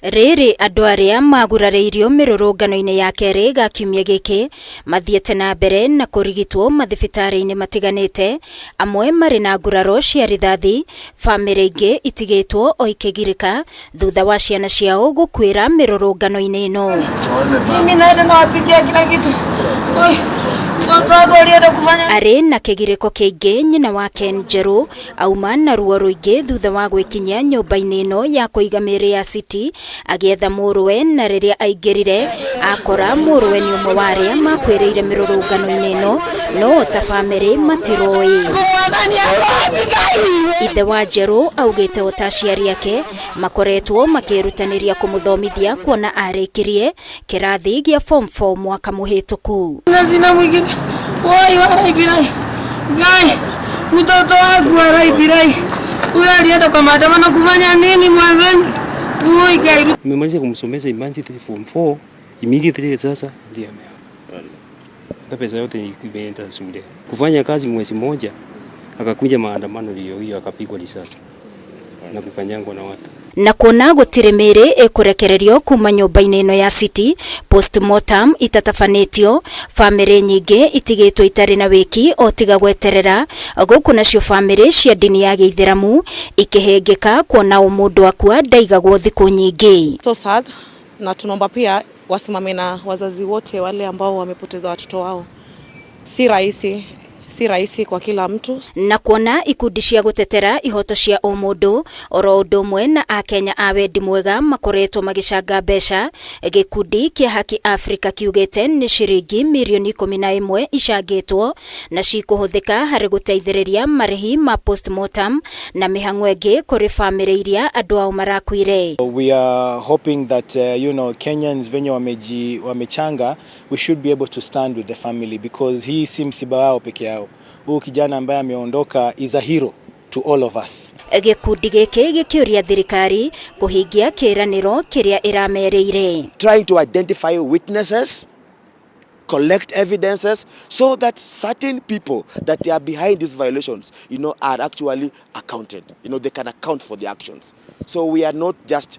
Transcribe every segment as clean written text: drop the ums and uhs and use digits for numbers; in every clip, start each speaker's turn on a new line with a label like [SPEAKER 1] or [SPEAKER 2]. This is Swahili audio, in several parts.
[SPEAKER 1] Riri andu aria magurariirio mirurungano-ini ya keri ga kiumia giki mathiete na mbere na kurigitwo mathibitari-ini matiganite, amwe mari na nguraro cia rithathi, family ingi itigitwo o ikigirika thutha wa ciana ciao gukwira mirurungano-ini ino.
[SPEAKER 2] Mimi naenda nawapikia kila kitu.
[SPEAKER 1] Ari na kigiriko kiingi nyina wa Ken Njeru auma na ruo ruingi thutha wa gwikinyia nyumba-ini ino ya kuiga miri ya City agietha muruwe, na riria aingirire akora muruwe ni umwe wa aria makwiriire mirurungano-ini ino, no ta family matiroi. Ithe wa Njeru augite ota aciari ake makoretwo makirutaniria kumuthomithia kuona arikirie kirathi gia form 4 mwaka muhituku.
[SPEAKER 2] Nazina mwingine wai waraibirai gai mtoto wangu waraibirai huyo alienda kwa maandamano kufanya nini mwanzani? Woi gai
[SPEAKER 3] nimemaliza kumsomesha Imanji form 4 immediately, sasa ndio hata pesa yote imeenda shule. Kufanya kazi mwezi mmoja akakuja maandamano, hiyo akapigwa risasi na kukanyangwa na watu.
[SPEAKER 1] Na kuona gutire miri ikurekererio kuma nyumba-ini ino ya City, postmortem itatafanitio, family nyingi itigitwo itari na wiki o tiga gweterera guku nacio family cia dini ya Gĩithĩramu ikihengeka kuona umundu akua ndaigagwo thiku nyingi.
[SPEAKER 4] So sad, na tunaomba pia wasimame na wazazi wote wale ambao wamepoteza watoto wao. Si rahisi kwa kila mtu.
[SPEAKER 1] Na kuona ikundi cia gutetera ihoto cia umundu oro undu umwe na akenya a wendi mwega makoretwo magicanga mbeca, gikundi kia Haki Africa kiugete ni ciringi mirioni 11 icangitwo na cikuhuthika hari guteithiriria marihi ma postmortem na mihang'o ingi kuri family iria andu ao marakwire.
[SPEAKER 5] We are hoping that Kenyans venye wamechanga, we should be able to stand with the family because hii si msiba wao peke yao. Huyu kijana ambaye ameondoka is a hero to all of us.
[SPEAKER 1] Gikundi giki gikiuria thirikari kuhingia kiraniro kiria iramereire.
[SPEAKER 6] Trying to identify witnesses, collect evidences so that certain people that are behind these violations, are actually accounted. They can account for the actions. So we are not just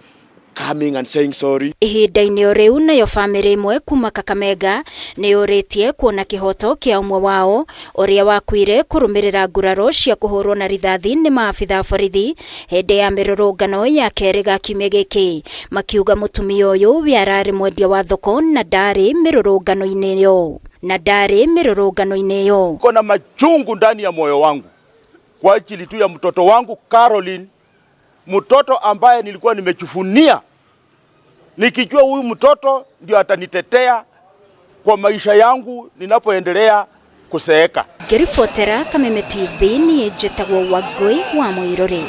[SPEAKER 6] coming and saying sorry.
[SPEAKER 1] Ihinda-ini o riu nayo family imwe kuma Kakamega ni yuritie kuona kihoto kia umwe wao uria wakwire kurumirira nguraro cia kuhurwo na rithathi ni maabitha borithi hindi ya mirurungano ya keri ga kiumia giki, makiuga mutumia uyu we arari mwendia wa thoko na ndari mirurungano-ini yo.
[SPEAKER 7] Kuna machungu ndani ya moyo wangu kwa ajili tu ya mtoto wangu Caroline, mtoto ambaye nilikuwa nimechufunia nikijua huyu mtoto ndio atanitetea kwa maisha yangu ninapoendelea kuseeka.
[SPEAKER 1] Ngiripotera Kameme TV ni Jetagwo Wangui wa Muiruri.